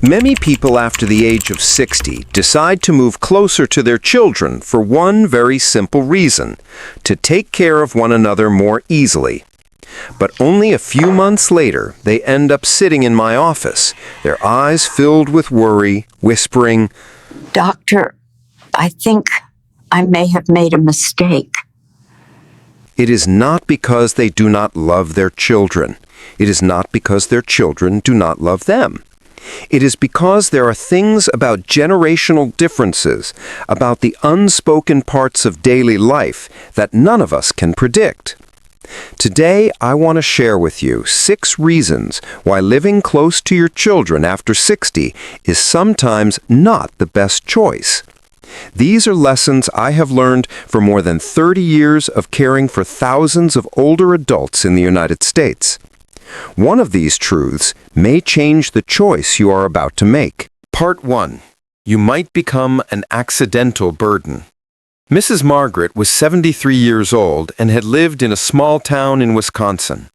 Many people after the age of 60 decide to move closer to their children for one very simple reason: to take care of one another more easily. But only a few months later, they end up sitting in my office, their eyes filled with worry, whispering, "Doctor, I think I may have made a mistake." It is not because they do not love their children. It is not because their children do not love them. It is because there are things about generational differences, about the unspoken parts of daily life that none of us can predict. Today, I want to share with you 6 reasons why living close to your children after 60 is sometimes not the best choice. These are lessons I have learned for more than 30 years of caring for thousands of older adults in the United States. One of these truths may change the choice you are about to make. Part 1. You might become an accidental burden. Mrs. Margaret was 73 years old and had lived in a small town in Wisconsin.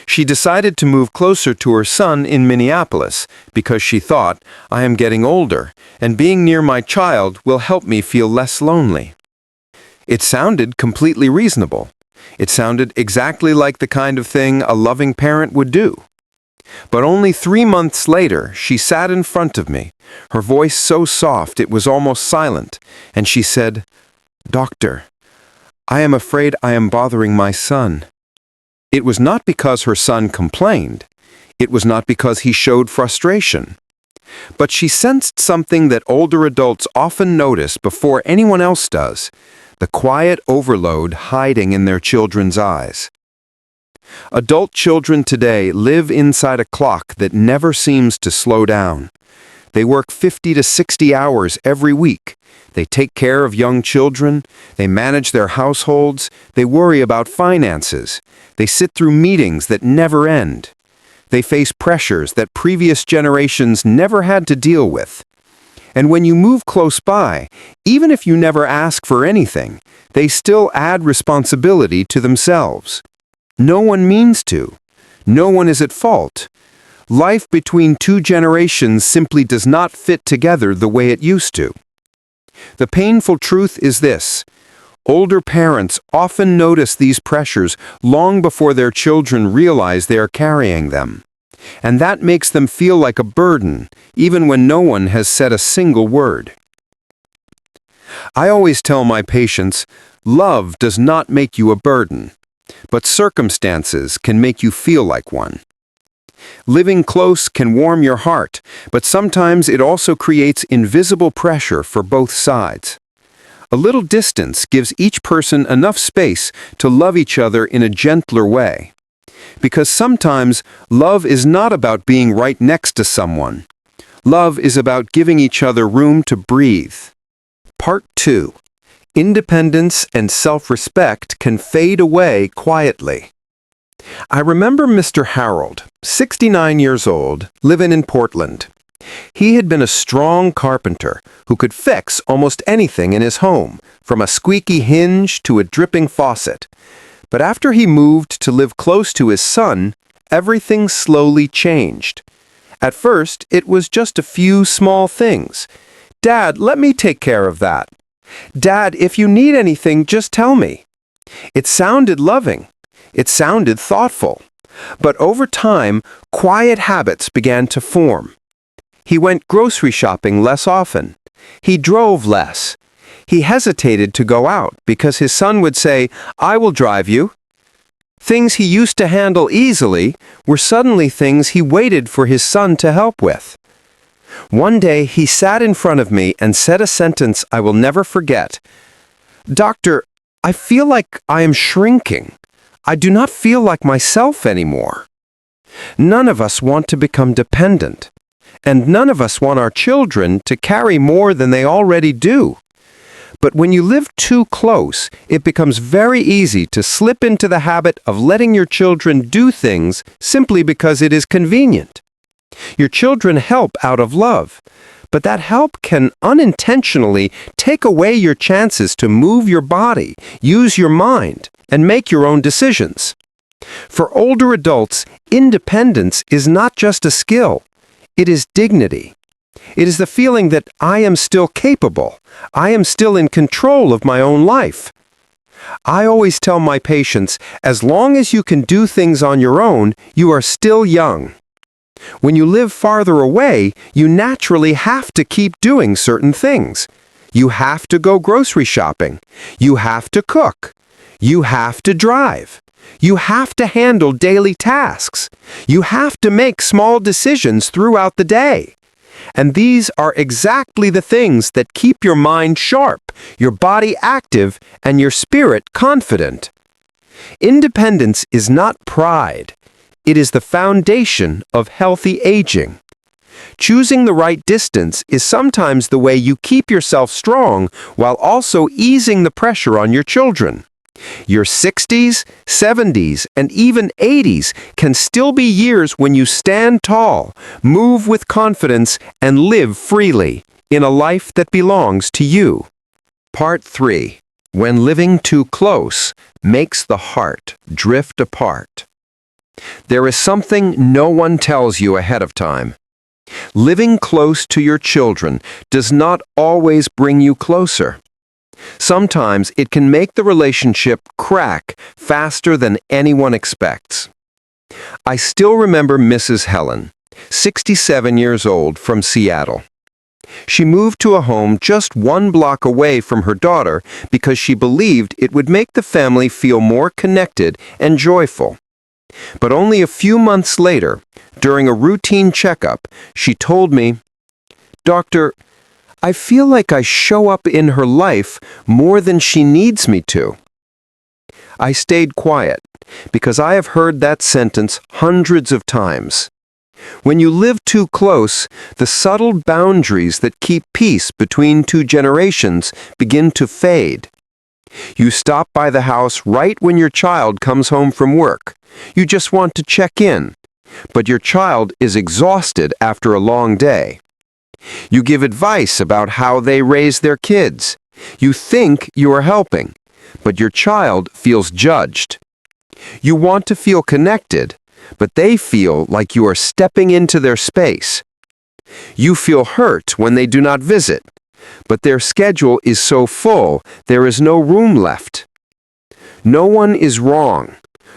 She decided to move closer to her son in Minneapolis because she thought, "I am getting older, and being near my child will help me feel less lonely." It sounded completely reasonable. It sounded exactly like the kind of thing a loving parent would do. But only 3 months later, she sat in front of me, her voice so soft it was almost silent, and she said, "Doctor, I am afraid I am bothering my son." It was not because her son complained. It was not because he showed frustration. But she sensed something that older adults often notice before anyone else does: the quiet overload hiding in their children's eyes. Adult children today live inside a clock that never seems to slow down. They work 50 to 60 hours every week. They take care of young children. They manage their households. They worry about finances. They sit through meetings that never end. They face pressures that previous generations never had to deal with. And when you move close by, even if you never ask for anything, they still add responsibility to themselves. No one means to. No one is at fault. Life between 2 generations simply does not fit together the way it used to. The painful truth is this: older parents often notice these pressures long before their children realize they are carrying them. And that makes them feel like a burden, even when no one has said a single word. I always tell my patients, love does not make you a burden, but circumstances can make you feel like one. Living close can warm your heart, but sometimes it also creates invisible pressure for both sides. A little distance gives each person enough space to love each other in a gentler way. Because sometimes love is not about being right next to someone. Love is about giving each other room to breathe. Part 2. Independence and self-respect can fade away quietly. I remember Mr. Harold, 69 years old, living in Portland. He had been a strong carpenter who could fix almost anything in his home, from a squeaky hinge to a dripping faucet. But after he moved to live close to his son, everything slowly changed. At first, it was just a few small things. "Dad, let me take care of that." "Dad, if you need anything, just tell me." It sounded loving. It sounded thoughtful. But over time, quiet habits began to form. He went grocery shopping less often. He drove less. He hesitated to go out because his son would say, "I will drive you." Things he used to handle easily were suddenly things he waited for his son to help with. One day he sat in front of me and said a sentence I will never forget. "Doctor, I feel like I am shrinking. I do not feel like myself anymore." None of us want to become dependent, and none of us want our children to carry more than they already do. But when you live too close, it becomes very easy to slip into the habit of letting your children do things simply because it is convenient. Your children help out of love, but that help can unintentionally take away your chances to move your body, use your mind, and make your own decisions. For older adults, independence is not just a skill. It is dignity. It is the feeling that I am still capable. I am still in control of my own life. I always tell my patients, as long as you can do things on your own, you are still young. When you live farther away, you naturally have to keep doing certain things. You have to go grocery shopping. You have to cook. You have to drive. You have to handle daily tasks. You have to make small decisions throughout the day. And these are exactly the things that keep your mind sharp, your body active, and your spirit confident. Independence is not pride. It is the foundation of healthy aging. Choosing the right distance is sometimes the way you keep yourself strong while also easing the pressure on your children. Your 60s, 70s, and even 80s can still be years when you stand tall, move with confidence, and live freely in a life that belongs to you. Part 3. When living too close makes the heart drift apart. There is something no one tells you ahead of time. Living close to your children does not always bring you closer. Sometimes it can make the relationship crack faster than anyone expects. I still remember Mrs. Helen, 67 years old, from Seattle. She moved to a home just 1 block away from her daughter because she believed it would make the family feel more connected and joyful. But only a few months later, during a routine checkup, she told me, "Doctor, I feel like I show up in her life more than she needs me to." I stayed quiet because I have heard that sentence hundreds of times. When you live too close, the subtle boundaries that keep peace between 2 generations begin to fade. You stop by the house right when your child comes home from work. You just want to check in, but your child is exhausted after a long day. You give advice about how they raise their kids. You think you are helping, but your child feels judged. You want to feel connected, but they feel like you are stepping into their space. You feel hurt when they do not visit, but their schedule is so full there is no room left. No one is wrong.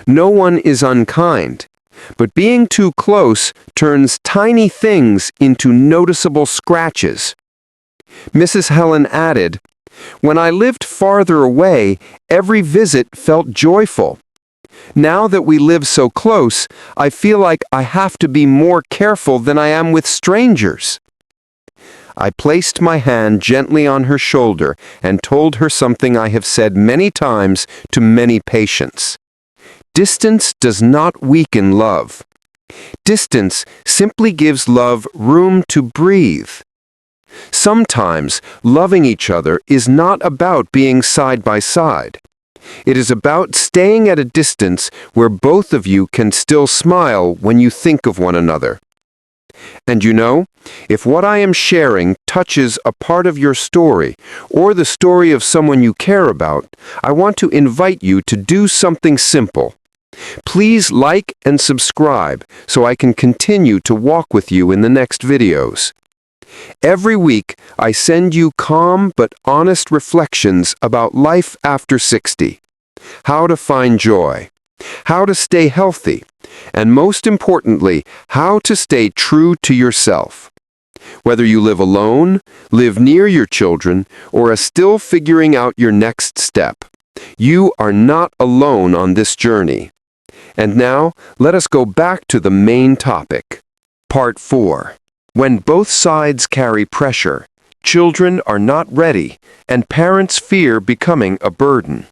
No one is unkind. But being too close turns tiny things into noticeable scratches. Mrs. Helen added, "When I lived farther away, every visit felt joyful. Now that we live so close, I feel like I have to be more careful than I am with strangers." I placed my hand gently on her shoulder and told her something I have said many times to many patients. Distance does not weaken love. Distance simply gives love room to breathe. Sometimes loving each other is not about being side by side. It is about staying at a distance where both of you can still smile when you think of one another. And you know, if what I am sharing touches a part of your story or the story of someone you care about, I want to invite you to do something simple. Please like and subscribe so I can continue to walk with you in the next videos. Every week, I send you calm but honest reflections about life after 60, how to find joy, how to stay healthy, and most importantly, how to stay true to yourself. Whether you live alone, live near your children, or are still figuring out your next step, you are not alone on this journey. And now, let us go back to the main topic. Part 4. When both sides carry pressure, children are not ready, and parents fear becoming a burden.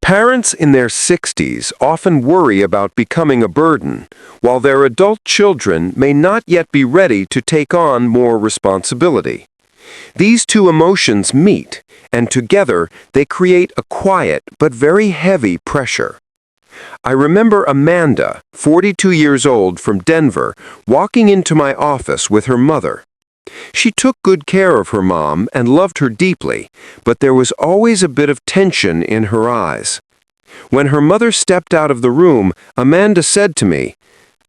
Parents in their 60s often worry about becoming a burden, while their adult children may not yet be ready to take on more responsibility. These 2 emotions meet, and together they create a quiet but very heavy pressure. I remember Amanda, 42 years old, from Denver, walking into my office with her mother. She took good care of her mom and loved her deeply, but there was always a bit of tension in her eyes. When her mother stepped out of the room, Amanda said to me,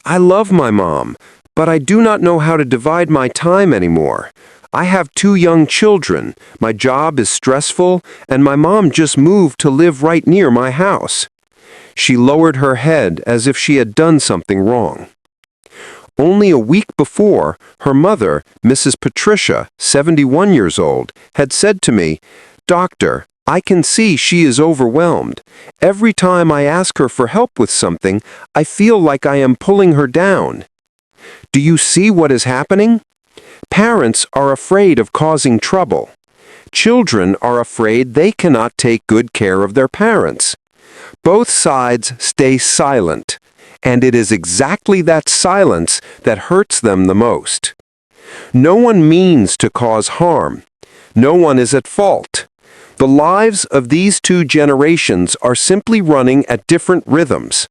"I love my mom, But I do not know how to divide my time anymore. I have 2 young children, my job is stressful, and my mom just moved to live right near my house. She lowered her head as if she had done something wrong. Only a week before, her mother, Mrs. Patricia, 71 years old, had said to me, "Doctor, I can see she is overwhelmed. Every time I ask her for help with something, I feel like I am pulling her down." Do you see what is happening? Parents are afraid of causing trouble. Children are afraid they cannot take good care of their parents. Both sides stay silent, and it is exactly that silence that hurts them the most. No one means to cause harm. No one is at fault. The lives of these 2 generations are simply running at different rhythms.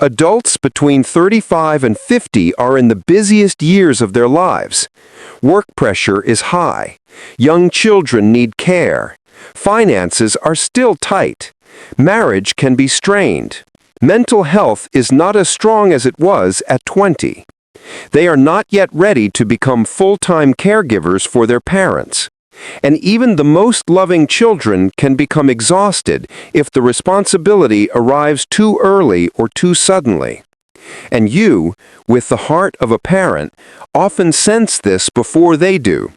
Adults between 35 and 50 are in the busiest years of their lives. Work pressure is high. Young children need care. Finances are still tight. Marriage can be strained. Mental health is not as strong as it was at 20. They are not yet ready to become full-time caregivers for their parents. And even the most loving children can become exhausted if the responsibility arrives too early or too suddenly. And you, with the heart of a parent, often sense this before they do.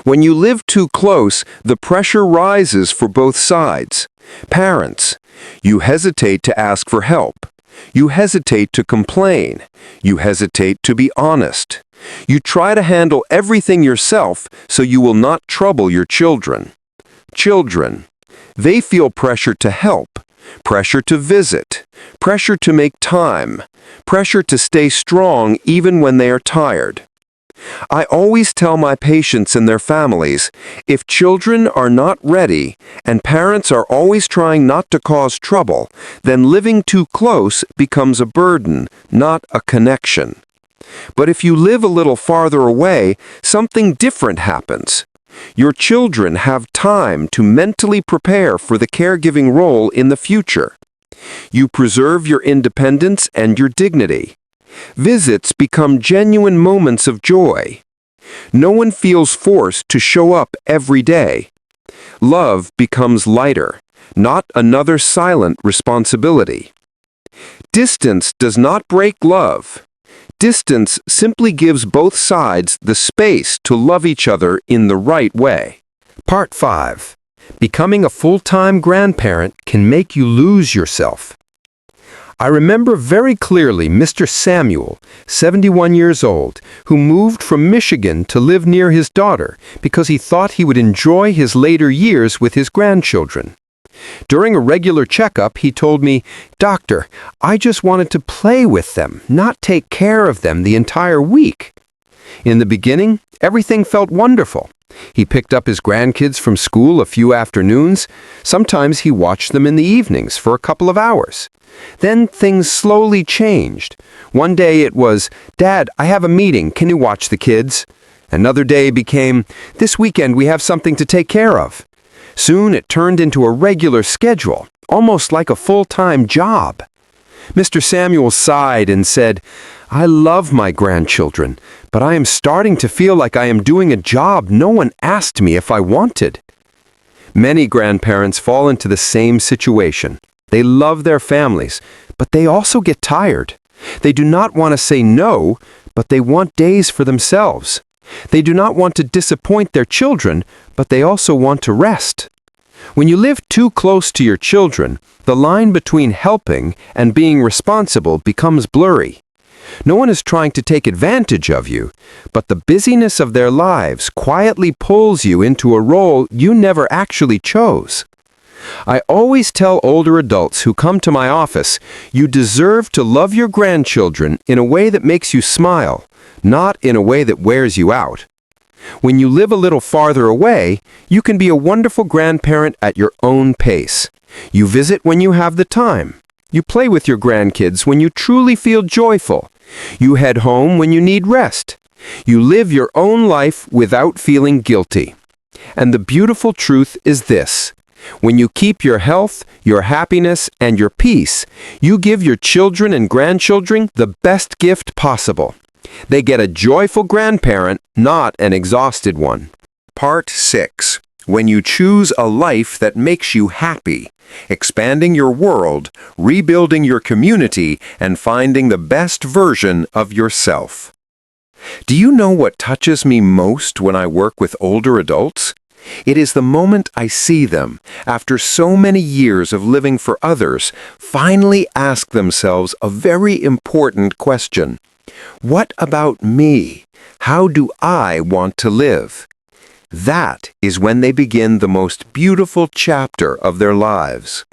When you live too close, the pressure rises for both sides. Parents, you hesitate to ask for help. You hesitate to complain. You hesitate to be honest. You try to handle everything yourself so you will not trouble your children. Children, they feel pressure to help, pressure to visit, pressure to make time, pressure to stay strong even when they are tired. I always tell my patients and their families, if children are not ready and parents are always trying not to cause trouble, then living too close becomes a burden, not a connection. But if you live a little farther away, something different happens. Your children have time to mentally prepare for the caregiving role in the future. You preserve your independence and your dignity. Visits become genuine moments of joy. No one feels forced to show up every day. Love becomes lighter, not another silent responsibility. Distance does not break love. Distance simply gives both sides the space to love each other in the right way. Part 5. Becoming a full-time grandparent can make you lose yourself. I remember very clearly Mr. Samuel, 71 years old, who moved from Michigan to live near his daughter because he thought he would enjoy his later years with his grandchildren. During a regular checkup, he told me, "Doctor, I just wanted to play with them, not take care of them the entire week." In the beginning, everything felt wonderful. He picked up his grandkids from school a few afternoons. Sometimes he watched them in the evenings for a couple of hours. Then things slowly changed. One day it was, "Dad, I have a meeting. Can you watch the kids?" Another day became, "This weekend we have something to take care of." Soon it turned into a regular schedule, almost like a full-time job. Mr. Samuel sighed and said, "I love my grandchildren, but I am starting to feel like I am doing a job no one asked me if I wanted." Many grandparents fall into the same situation. They love their families, but they also get tired. They do not want to say no, but they want days for themselves. They do not want to disappoint their children, but they also want to rest. When you live too close to your children, the line between helping and being responsible becomes blurry. No one is trying to take advantage of you, but the busyness of their lives quietly pulls you into a role you never actually chose. I always tell older adults who come to my office, you deserve to love your grandchildren in a way that makes you smile, not in a way that wears you out. When you live a little farther away, you can be a wonderful grandparent at your own pace. You visit when you have the time. You play with your grandkids when you truly feel joyful. You head home when you need rest. You live your own life without feeling guilty. And the beautiful truth is this: when you keep your health, your happiness, and your peace, you give your children and grandchildren the best gift possible. They get a joyful grandparent, not an exhausted one. Part 6. When you choose a life that makes you happy, expanding your world, rebuilding your community, and finding the best version of yourself. Do you know what touches me most when I work with older adults? It is the moment I see them, after so many years of living for others, finally ask themselves a very important question. What about me? How do I want to live? That is when they begin the most beautiful chapter of their lives.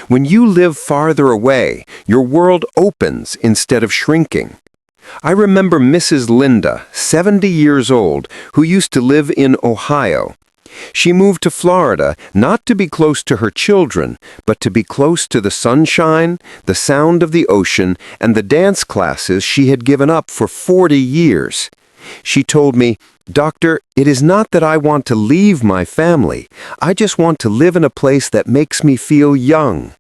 When you live farther away, your world opens instead of shrinking. I remember Mrs. Linda, 70 years old, who used to live in Ohio. She moved to Florida not to be close to her children, but to be close to the sunshine, the sound of the ocean, and the dance classes she had given up for 40 years. She told me, "Doctor, it is not that I want to leave my family. I just want to live in a place that makes me feel young."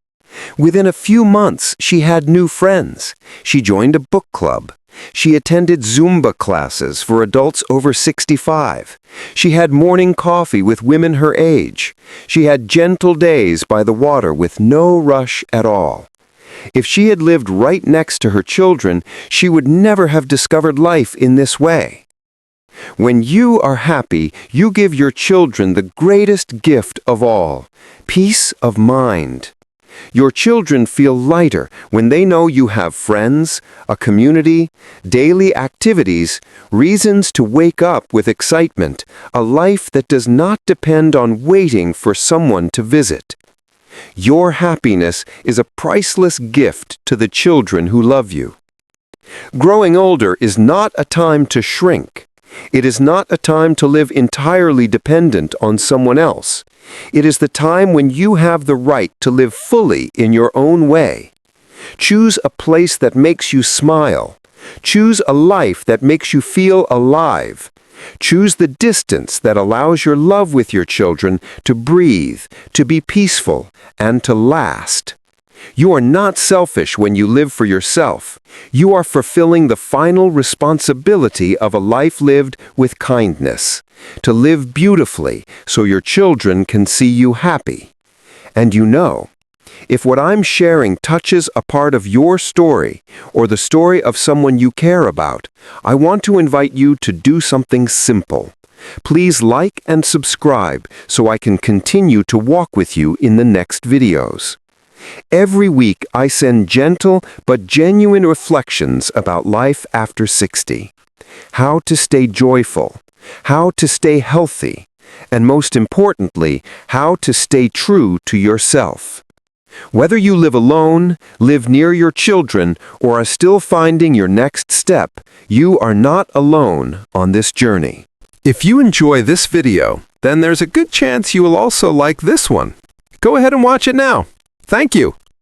Within a few months, she had new friends. She joined a book club. She attended Zumba classes for adults over 65. She had morning coffee with women her age. She had gentle days by the water with no rush at all. If she had lived right next to her children, she would never have discovered life in this way. When you are happy, you give your children the greatest gift of all, peace of mind. Your children feel lighter when they know you have friends, a community, daily activities, reasons to wake up with excitement, a life that does not depend on waiting for someone to visit. Your happiness is a priceless gift to the children who love you. Growing older is not a time to shrink. It is not a time to live entirely dependent on someone else. It is the time when you have the right to live fully in your own way. Choose a place that makes you smile. Choose a life that makes you feel alive. Choose the distance that allows your love with your children to breathe, to be peaceful, and to last. You are not selfish when you live for yourself. You are fulfilling the final responsibility of a life lived with kindness, to live beautifully so your children can see you happy. And you know, if what I'm sharing touches a part of your story or the story of someone you care about, I want to invite you to do something simple. Please like and subscribe so I can continue to walk with you in the next videos. Every week, I send gentle but genuine reflections about life after 60. How to stay joyful, how to stay healthy, and most importantly, how to stay true to yourself. Whether you live alone, live near your children, or are still finding your next step, you are not alone on this journey. If you enjoy this video, then there's a good chance you will also like this one. Go ahead and watch it now. Thank you.